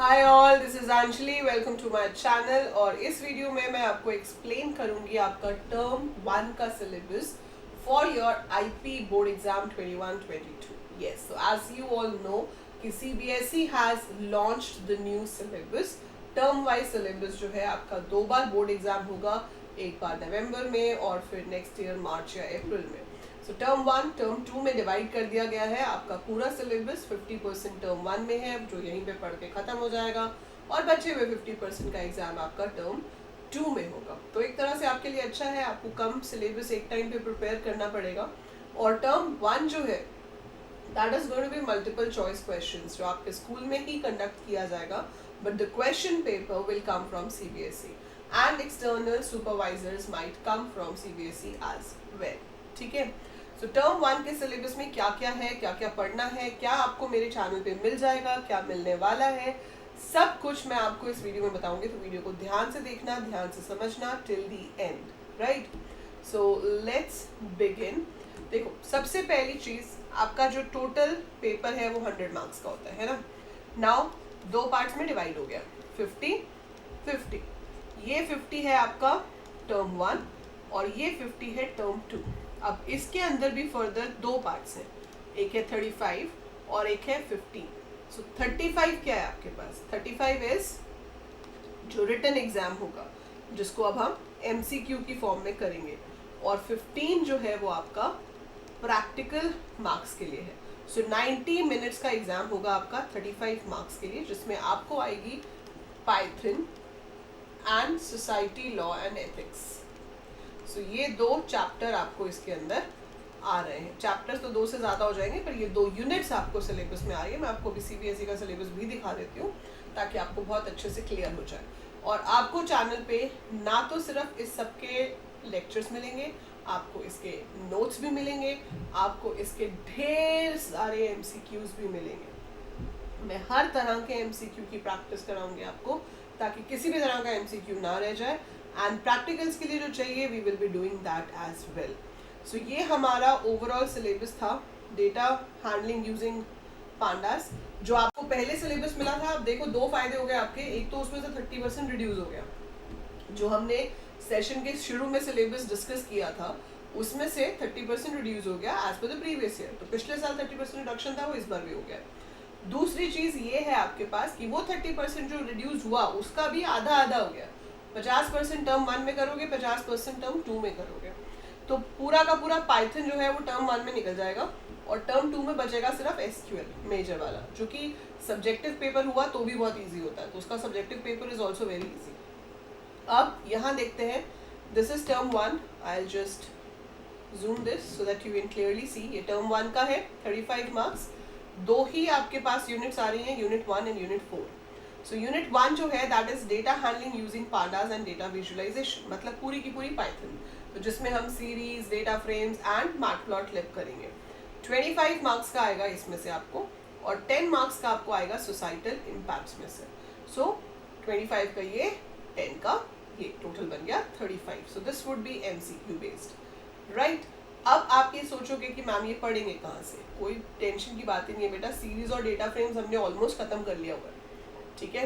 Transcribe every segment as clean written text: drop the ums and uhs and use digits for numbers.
Hi all, this is Anjali. Welcome to my channel. और इस video में मैं आपको एक्सप्लेन करूंगी आपका टर्म 1 का syllabus for your IP board exam 21-22। Yes, so as you all know कि CBSE has launched the new syllabus. Term wise syllabus जो है आपका 2 बार बोर्ड एग्जाम होगा, एक बार नवंबर में और फिर नेक्स्ट ईयर मार्च या अप्रैल में। सो टर्म 1 टर्म 2 में डिवाइड कर दिया गया है। आपका पूरा सिलेबस 50% टर्म 1 में है, जो यहीं पे पढ़ के खत्म हो जाएगा, और बचे हुए 50% का एग्जाम आपका टर्म 2 में होगा। तो एक तरह से आपके लिए अच्छा है, आपको कम सिलेबस एक टाइम पे प्रिपेयर करना पड़ेगा। और टर्म 1 जो है that is going to be multiple choice questions, जो आपके स्कूल में ही कंडक्ट किया जाएगा, but the question paper will come from CBSE and external supervisors might come from CBSE as well. ठीक है, सो टर्म 1 के सिलेबस में क्या क्या है, क्या क्या पढ़ना है, क्या आपको मेरे चैनल पे मिल जाएगा, क्या मिलने वाला है, सब कुछ मैं आपको इस वीडियो में बताऊंगी। तो वीडियो को ध्यान से देखना, ध्यान से समझना till the and, right. So let's begin. देखो, सबसे पहली चीज, आपका जो टोटल पेपर है वो 100 मार्क्स का होता है ना। नाउ 2 पार्ट्स में डिवाइड हो गया, 50-50। ये 50 है आपका टर्म 1 और ये 50 है टर्म 2। अब इसके अंदर भी फर्दर 2 पार्ट्स हैं, एक है 35 और एक है 15। सो 35 क्या है आपके पास? 35 इज जो रिटन एग्जाम होगा, जिसको अब हम एमसीक्यू की फॉर्म में करेंगे, और 15 जो है वो आपका प्रैक्टिकल मार्क्स के लिए है। सो 90 मिनट्स का एग्जाम होगा आपका 35 मार्क्स के लिए, जिसमें आपको आएगी Python and society law and ethics. So ये 2 चैप्टर आपको इसके अंदर आ रहे हैं। चैप्टर्स तो 2 से ज़्यादा हो जाएंगे, पर ये 2 यूनिट्स आपको सिलेबस में आ रही है। मैं आपको अभी सीबीएसई का सिलेबस भी दिखा देती हूँ, ताकि आपको बहुत अच्छे से क्लियर हो जाए। और आपको चैनल पे ना तो सिर्फ इस सब के लेक्चर्स मिलेंगे, आपको इसके नोट्स भी मिलेंगे, आपको इसके ढेर सारे एमसीक्यूज भी मिलेंगे। मैं हर तरह के एमसीक्यू की प्रैक्टिस कराऊंगी आपको, ताकि किसी भी तरह का एमसीक्यू ना रह जाए। एंड प्रैक्टिकल्स के लिए जो चाहिए, we will be doing that as well. So ये हमारा ओवरऑल सिलेबस था, डेटा हैंडलिंग यूजिंग पांडास, जो आपको पहले सिलेबस मिला था। अब देखो, 2 फायदे हो गए आपके। एक तो उसमें से 30% रिड्यूस हो गया। जो हमने सेशन के शुरू में सिलेबस डिस्कस किया था, उसमें से 30% रिड्यूस हो गया as per the previous year. तो पिछले साल 30% रिडक्शन था, वो इस बार भी हो गया। दूसरी चीज ये है आपके पास कि वो 30% जो रिड्यूस हुआ, उसका भी आधा आधा हो गया। 50% टर्म 1 में करोगे, 50% टर्म 2 में करोगे। तो पूरा का पूरा पाइथन जो है वो टर्म 1 में निकल जाएगा, और टर्म 2 में बचेगा सिर्फ एसक्यूएल मेजर वाला, जो कि सब्जेक्टिव पेपर हुआ तो भी बहुत इजी होता है। तो उसका subjective paper is also very easy. अब यहाँ देखते हैं, this is term 1। I just zoom this so that you can clearly see. ये टर्म 1 का है, 35 मार्क्स। 2 ही आपके पास यूनिट्स आ रही हैं, unit 1 and unit 4। So unit 1 जो है that is data handling using pandas and data visualization, मतलब पूरी की पूरी पाइथन, तो जिसमें हम series, data frames and matplotlib करेंगे। 25 मार्क्स का आएगा इसमें से आपको, और 10 मार्क्स का आपको आएगा सोसाइटल इम्पैक्ट्स में से। सो 25 का ये, 10 का ये, टोटल बन गया 35। So this would be MCQ based, right. अब आप ये सोचोगे कि मैम ये पढ़ेंगे कहाँ से? कोई टेंशन की बात ही नहीं है बेटा, सीरीज और डेटा फ्रेम्स हमने ऑलमोस्ट खत्म कर लिया हुआ है, ठीक है।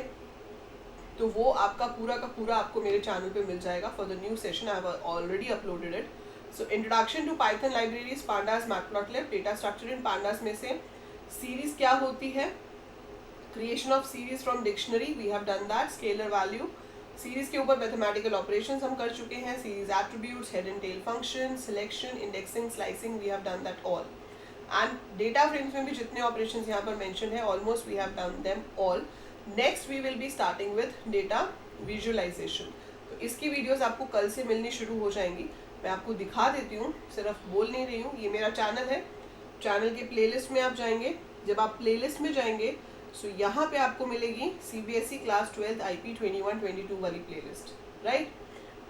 तो वो आपका पूरा का पूरा आपको मेरे चैनल पे मिल जाएगा for the new session. I have already uploaded it. So introduction to Python libraries, pandas, matplotlib, data structure in pandas में से सीरीज क्या होती है, creation of series from dictionary, we have done that. Scalar value, series के ऊपर mathematical operations हम कर चुके हैं। Series attributes, head and tail function, selection, indexing, slicing, we have done that all. And data frames में भी जितने operations यहाँ पर मेंशन है, almost we have done them all. Next we will be starting with data visualisation. तो इसकी videos आपको कल से मिलनी शुरू हो जाएंगी। मैं आपको दिखा देती हूँ, सिर्फ बोल नहीं रही हूँ। ये मेरा चैनल है, चैनल के प्लेलिस्ट में आप जाएंगे। जब आप प्लेलिस्ट में जाएंगे, सो यहाँ पे आपको मिलेगी सीबीएसई क्लास 12 आईपी 21-22 वाली प्लेलिस्ट, राइट।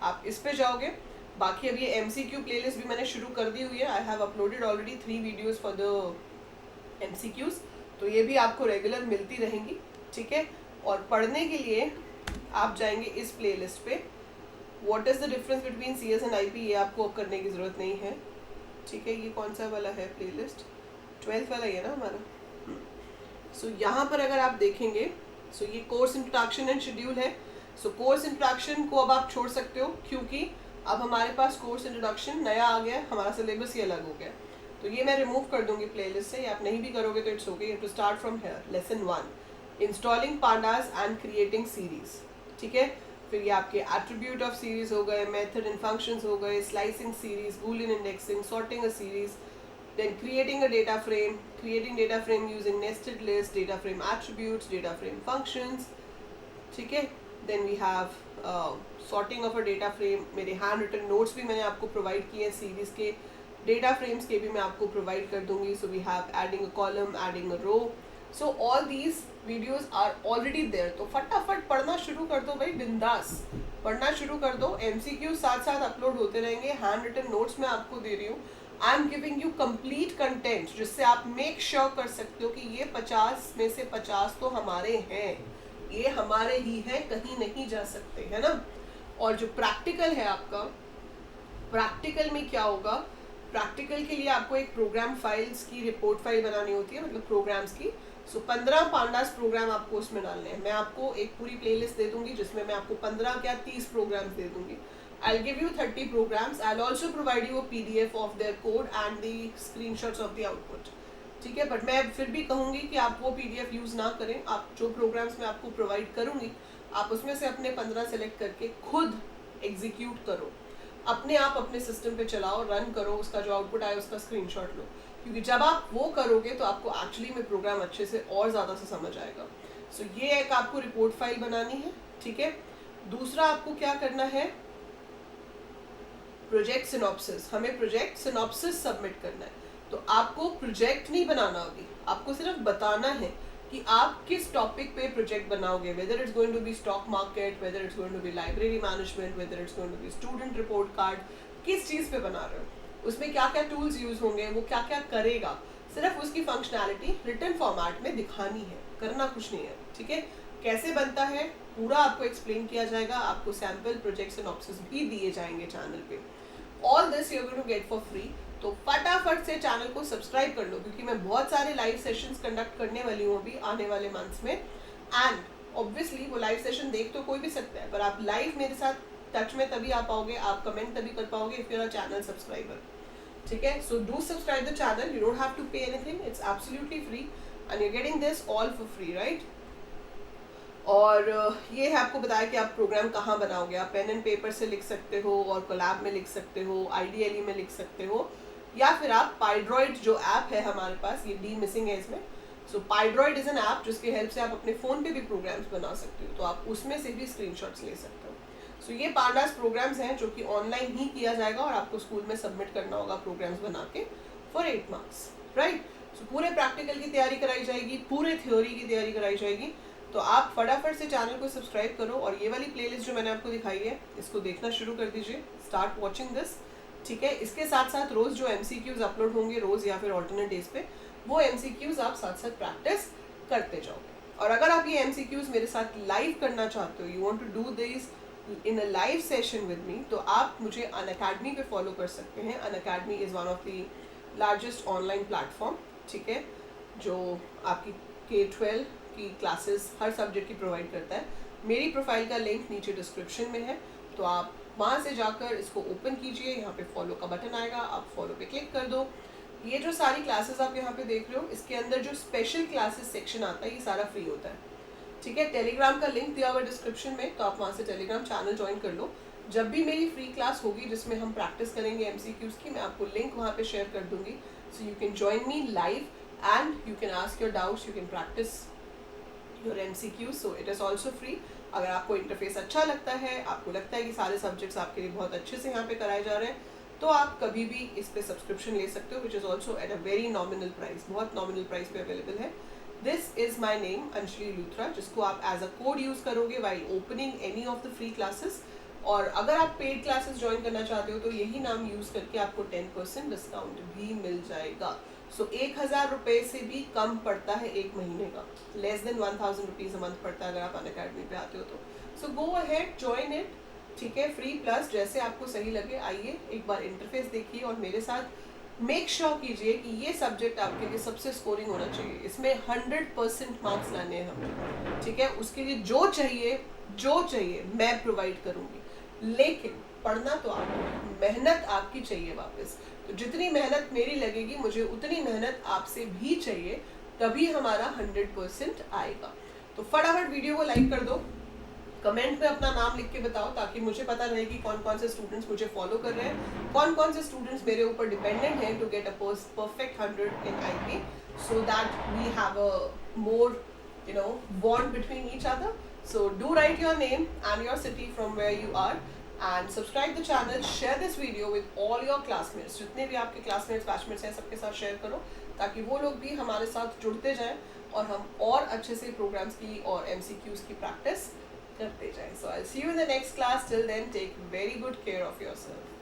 आप इस पे जाओगे। बाकी अब ये एमसीक्यू प्लेलिस्ट भी मैंने शुरू कर दी हुई है। I have uploaded already 3 videos for the MCQs, तो ये भी आपको रेगुलर मिलती रहेंगी, ठीक है। और पढ़ने के लिए आप जाएंगे इस प्लेलिस्ट पे। What is the difference between CS and IP, ये आपको अब करने की जरूरत नहीं है, ठीक है। ये कौन सा वाला है प्लेलिस्ट? 12th वाला ही है ना हमारा। सो यहाँ पर अगर आप देखेंगे, सो ये कोर्स इंट्रोडक्शन एंड शेड्यूल है। सो कोर्स इंट्रोडक्शन को अब आप छोड़ सकते हो, क्योंकि अब हमारे पास कोर्स इंट्रोडक्शन नया आ गया, हमारा सिलेबस ही अलग हो गया। तो ये मैं रिमूव कर दूंगी प्लेलिस्ट से, आप नहीं भी करोगे तो it's okay. You have to start from here. Lesson 1, installing pandas and creating series. ठीक है, फिर ये आपके एट्रीब्यूट ऑफ सीरीज हो गए, मेथड एंड फंक्शंस हो गए, slicing series, Boolean indexing, sorting a series, then creating a data frame using nested list, data frame attributes, data frame functions. ठीक है, then we have sorting of a data frame। मेरे hand written notes भी मैंने आपको provide किए हैं, series के data frames के भी मैं आपको प्रोवाइड कर दूंगी। So we have adding a column, adding a row. So all these videos are already there. तो फटाफट पढ़ना शुरू कर दो भाई, बिंदास पढ़ना शुरू कर दो। MCQ साथ साथ अपलोड होते रहेंगे, हैंड रिटन नोट्स मैं आपको दे रही हूँ। I am giving you complete content, जिससे आप मेक श्योर कर सकते हो कि ये 50 में से 50 तो हमारे हैं, ये हमारे ही हैं, कहीं नहीं जा सकते, है ना। और जो प्रैक्टिकल है आपका, प्रैक्टिकल में क्या होगा, प्रैक्टिकल के लिए आपको एक प्रोग्राम फाइल्स की रिपोर्ट फाइल बनानी होती है, मतलब प्रोग्राम्स की। सो 15 पांडास प्रोग्राम आपको उसमें डालने हैं। मैं आपको एक पूरी प्लेलिस्ट दे दूंगी, जिसमें मैं आपको 15 क्या 30 प्रोग्राम्स दे दूंगी। I'll give you 30 programs. I'll also provide you a PDF of their code and the screenshots of the output. ठीक है, बट मैं फिर भी कहूँगी कि आप वो PDF यूज़ ना करें। आप जो प्रोग्राम्स मैं आपको प्रोवाइड करूँगी, आप उसमें से अपने 15 सेलेक्ट करके खुद एग्जीक्यूट करो, अपने आप अपने सिस्टम पे चलाओ, रन करो, उसका जो आउटपुट आए उसका स्क्रीनशॉट लो, क्योंकि जब आप वो करोगे तो आपको एक्चुअली में प्रोग्राम अच्छे से और ज़्यादा से समझ आएगा। सो ये एक आपको रिपोर्ट फाइल बनानी है। ठीक है, दूसरा आपको क्या करना है, प्रोजेक्ट सिनॉप्सिस। हमें प्रोजेक्ट सिनॉप्सिस सबमिट करना है। तो आपको प्रोजेक्ट नहीं बनाना, अभी आपको सिर्फ बताना है कि आप किस टॉपिक पे प्रोजेक्ट बनाओगे, whether it's going to be stock market, whether it's going to be library management, whether it's going to be student report card, किस चीज़ पे बना रहे हो, उसमें क्या क्या टूल्स यूज होंगे, वो क्या क्या करेगा, सिर्फ उसकी फंक्शनैलिटी रिटन फॉर्मेट में दिखानी है, करना कुछ नहीं है। ठीक है, कैसे बनता है पूरा आपको एक्सप्लेन किया जाएगा, आपको सैम्पल प्रोजेक्ट सिनॉप्सिस भी दिए जाएंगे चैनल पे। All this you are going to get for free. तो फटाफट से चैनल को सब्सक्राइब कर लो, क्योंकि मैं बहुत सारे लाइव सेशंस कंडक्ट करने वाली हूँ अभी आने वाले मंथ्स में। एंड ऑब्वियसली वो लाइव सेशन देख तो कोई भी सकता है, पर आप लाइव मेरे साथ टच में तभी आ पाओगे, आप कमेंट तभी कर पाओगे if you are a channel subscriber. ठीक है, so do subscribe the channel, you don't have to pay anything, it's absolutely free and you are getting this all for free, right. और ये है आपको बताया कि आप प्रोग्राम कहाँ बनाओगे। आप पेन एंड पेपर से लिख सकते हो, और कोलैब में लिख सकते हो, IDLE में लिख सकते हो, या फिर आप पाइड्रॉइड जो ऐप है हमारे पास, ये डी मिसिंग है इसमें। सो पाइड्रॉइड इज एन ऐप जिसकी हेल्प से आप अपने फ़ोन पे भी प्रोग्राम्स बना सकते हो, तो आप उसमें से भी स्क्रीनशॉट्स ले सकते हो। सो ये पांडास प्रोग्राम्स हैं जो कि ऑनलाइन ही किया जाएगा, और आपको स्कूल में सबमिट करना होगा प्रोग्राम्स बना के फॉर 8 मार्क्स, राइट। सो पूरे प्रैक्टिकल की तैयारी कराई जाएगी, पूरे थ्योरी की तैयारी कराई जाएगी। तो आप फटाफट से चैनल को सब्सक्राइब करो, और ये वाली प्लेलिस्ट जो मैंने आपको दिखाई है इसको देखना शुरू कर दीजिए, स्टार्ट वॉचिंग दिस। ठीक है, इसके साथ साथ रोज़ जो MCQs अपलोड होंगे रोज़ या फिर ऑल्टरनेट डेज पे, वो MCQs आप साथ साथ प्रैक्टिस करते जाओगे। और अगर आप ये MCQs मेरे साथ लाइव करना चाहते हो, you want to do this in a live session with me, तो आप मुझे अनअकैडमी पे फॉलो कर सकते हैं। Unacademy is one of the largest online platform, ठीक है, जो आपकी K-12 की क्लासेस हर सब्जेक्ट की प्रोवाइड करता है। मेरी प्रोफाइल का लिंक नीचे डिस्क्रिप्शन में है, तो आप वहाँ से जाकर इसको ओपन कीजिए, यहाँ पे फॉलो का बटन आएगा, आप फॉलो पे क्लिक कर दो। ये जो सारी क्लासेस आप यहाँ पे देख रहे हो, इसके अंदर जो स्पेशल क्लासेस सेक्शन आता है ये सारा फ्री होता है। ठीक है, टेलीग्राम का लिंक दिया हुआ डिस्क्रिप्शन में, तो आप वहाँ से टेलीग्राम चैनल ज्वाइन कर लो। जब भी मेरी फ्री क्लास होगी जिसमें हम प्रैक्टिस करेंगे MCQs की, मैं आपको लिंक वहाँ पे शेयर कर दूंगी, so you can join me live and you can ask your doubts, you can practice your MCQs, so it is also free. अगर आपको इंटरफेस अच्छा लगता है, आपको लगता है कि सारे सब्जेक्ट्स आपके लिए बहुत अच्छे से यहाँ पे कराए जा रहे हैं, तो आप कभी भी इस पे सब्सक्रिप्शन ले सकते हो, which is also at a very nominal price, बहुत नॉमिनल प्राइस पे अवेलेबल है। This is my name Anjali Luthra, जिसको आप एज अ कोड यूज़ करोगे while opening any of the free classes. और अगर आप पेड क्लासेस ज्वाइन करना चाहते हो तो यही नाम यूज़ करके आपको 10% डिस्काउंट भी मिल जाएगा। सो 1000 रुपये से भी कम पड़ता है एक महीने का, less than 1000 rupees a month पड़ता है अगर आप अनअकैडमी पे आते हो तो। सो गो अहेड, जॉइन इट, ठीक है, फ्री प्लस जैसे आपको सही लगे। आइए एक बार इंटरफेस देखिए और मेरे साथ मेक श्योर कीजिए कि ये सब्जेक्ट आपके लिए सबसे स्कोरिंग होना चाहिए, इसमें 100% मार्क्स लाने हैं हमें, ठीक है। उसके लिए जो चाहिए मैं प्रोवाइड करूँगी, लेकिन पढ़ना तो आपको है, मेहनत आपकी चाहिए वापस। तो जितनी मेहनत मेरी लगेगी, मुझे उतनी मेहनत आपसे भी चाहिए, तभी हमारा 100% आएगा। तो फटाफट वीडियो को लाइक कर दो, कमेंट में अपना नाम लिख के बताओ, ताकि मुझे पता रहे कि कौन कौन से स्टूडेंट्स मुझे फॉलो कर रहे हैं, कौन कौन से स्टूडेंट्स मेरे ऊपर डिपेंडेंट हैं to get a perfect 100 in IP, so that we have a more bond between each other. So do write your name and your city from where you are and subscribe the channel, share this video with all your classmates, जितने भी आपके classmates batchmates हैं सबके साथ share करो, ताकि वो लोग भी हमारे साथ जुड़ते जाएं और हम और अच्छे से प्रोग्राम्स की और MCQs की प्रैक्टिस करते जाएं. So I'll see you in the next class. Till then, take very good care of yourself.